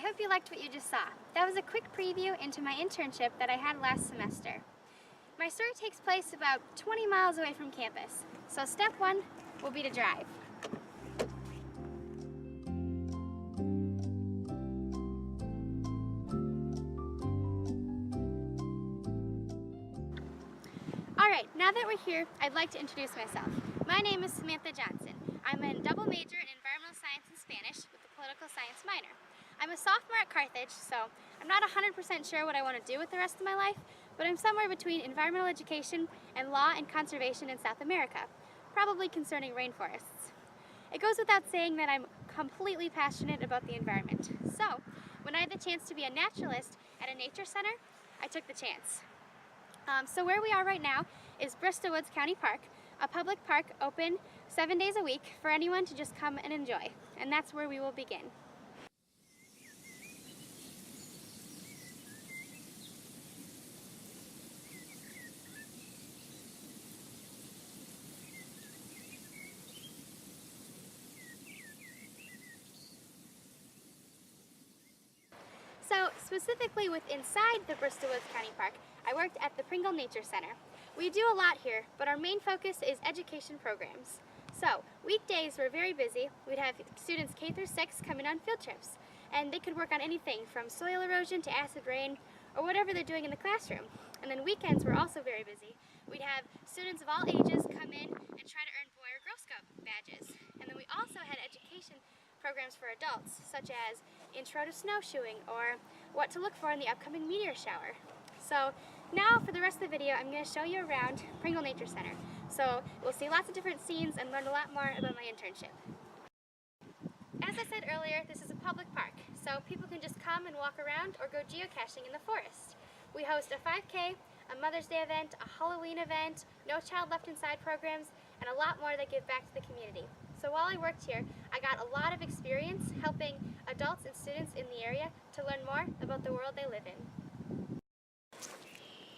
hope you liked what you just saw. That was a quick preview into my internship that I had last semester. My story takes place about 20 miles away from campus, so step one will be to drive. Alright, now that we're here, I'd like to introduce myself. My name is Samantha Johnson. I'm a double major in environmental science and Spanish with a political science minor. I'm a sophomore at Carthage, so I'm not 100% sure what I want to do with the rest of my life, but I'm somewhere between environmental education and law and conservation in South America, probably concerning rainforests. It goes without saying that I'm completely passionate about the environment. So, when I had the chance to be a naturalist at a nature center, I took the chance. So where we are right now is Bristol Woods County Park, a public park open 7 days a week for anyone to just come and enjoy. And that's where we will begin. So specifically with inside the Bristol Woods County Park, I worked at the Pringle Nature Center. We do a lot here, but our main focus is education programs. So weekdays were very busy. We'd have students K through 6 coming on field trips, and they could work on anything from soil erosion to acid rain or whatever they're doing in the classroom. And then weekends were also very busy. We'd have students of all ages come in and try to earn Boy or Girl Scout badges. And then we also had education programs for adults, such as Intro to Snowshoeing or what to look for in the upcoming meteor shower. So now for the rest of the video, I'm going to show you around Pringle Nature Center. So we'll see lots of different scenes and learn a lot more about my internship. As I said earlier, this is a public park, so people can just come and walk around or go geocaching in the forest. We host a 5K, a Mother's Day event, a Halloween event, No Child Left Inside programs, and a lot more that give back to the community. So while I worked here, I got a lot of experience helping adults and students in the area to learn more about the world they live in.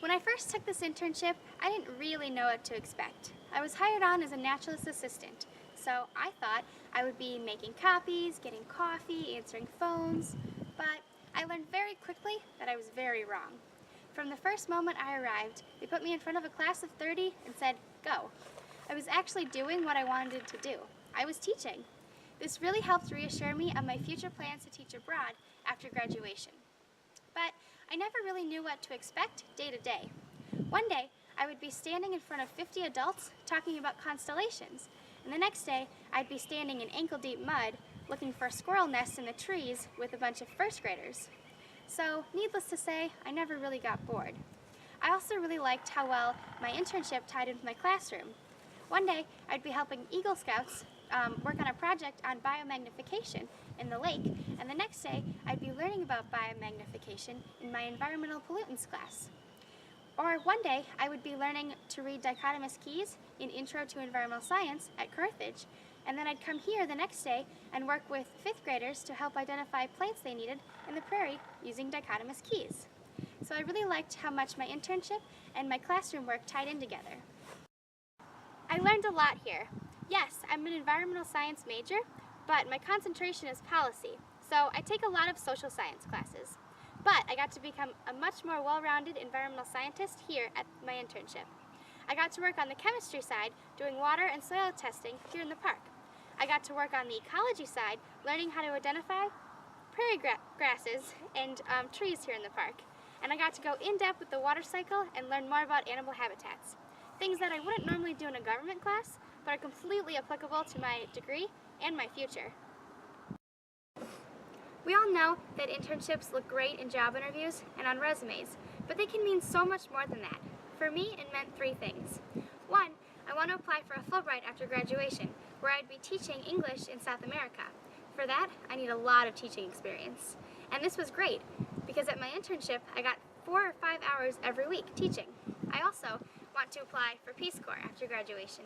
When I first took this internship, I didn't really know what to expect. I was hired on as a naturalist assistant, so I thought I would be making copies, getting coffee, answering phones, but I learned very quickly that I was very wrong. From the first moment I arrived, they put me in front of a class of 30 and said, "Go." I was actually doing what I wanted to do. I was teaching. This really helped reassure me of my future plans to teach abroad after graduation. But I never really knew what to expect day to day. One day, I would be standing in front of 50 adults talking about constellations, and the next day, I'd be standing in ankle-deep mud looking for squirrel nests in the trees with a bunch of first graders. So, needless to say, I never really got bored. I also really liked how well my internship tied into my classroom. One day, I'd be helping Eagle Scouts work on a project on biomagnification in the lake, and the next day I'd be learning about biomagnification in my environmental pollutants class. Or one day I would be learning to read dichotomous keys in Intro to Environmental Science at Carthage, and then I'd come here the next day and work with 5th graders to help identify plants they needed in the prairie using dichotomous keys. So I really liked how much my internship and my classroom work tied in together. I learned a lot here. Yes, I'm an environmental science major, but my concentration is policy, so I take a lot of social science classes. But I got to become a much more well-rounded environmental scientist here at my internship. I got to work on the chemistry side, doing water and soil testing here in the park. I got to work on the ecology side, learning how to identify prairie grasses and trees here in the park. And I got to go in-depth with the water cycle and learn more about animal habitats. Things that I wouldn't normally do in a government class, but are completely applicable to my degree and my future. We all know that internships look great in job interviews and on resumes, but they can mean so much more than that. For me, it meant 3 things. 1, I want to apply for a Fulbright after graduation, where I'd be teaching English in South America. For that, I need a lot of teaching experience. And this was great, because at my internship, I got 4 or 5 hours every week teaching. I also want to apply for Peace Corps after graduation,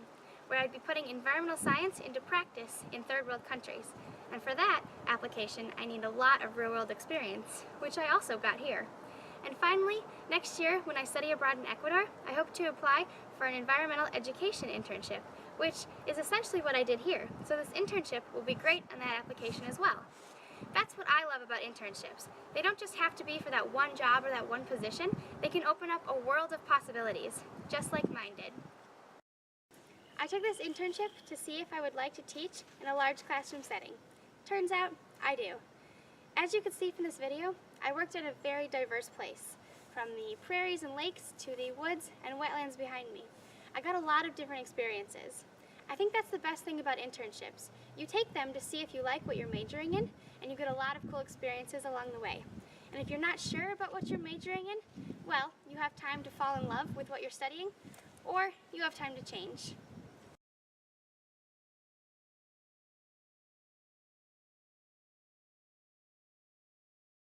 where I'd be putting environmental science into practice in third world countries. And for that application, I need a lot of real-world experience, which I also got here. And finally, next year, when I study abroad in Ecuador, I hope to apply for an environmental education internship, which is essentially what I did here. So this internship will be great on that application as well. That's what I love about internships. They don't just have to be for that one job or that one position. They can open up a world of possibilities, just like mine did. I took this internship to see if I would like to teach in a large classroom setting. Turns out, I do. As you can see from this video, I worked at a very diverse place, from the prairies and lakes to the woods and wetlands behind me. I got a lot of different experiences. I think that's the best thing about internships. You take them to see if you like what you're majoring in, and you get a lot of cool experiences along the way. And if you're not sure about what you're majoring in, well, you have time to fall in love with what you're studying, or you have time to change.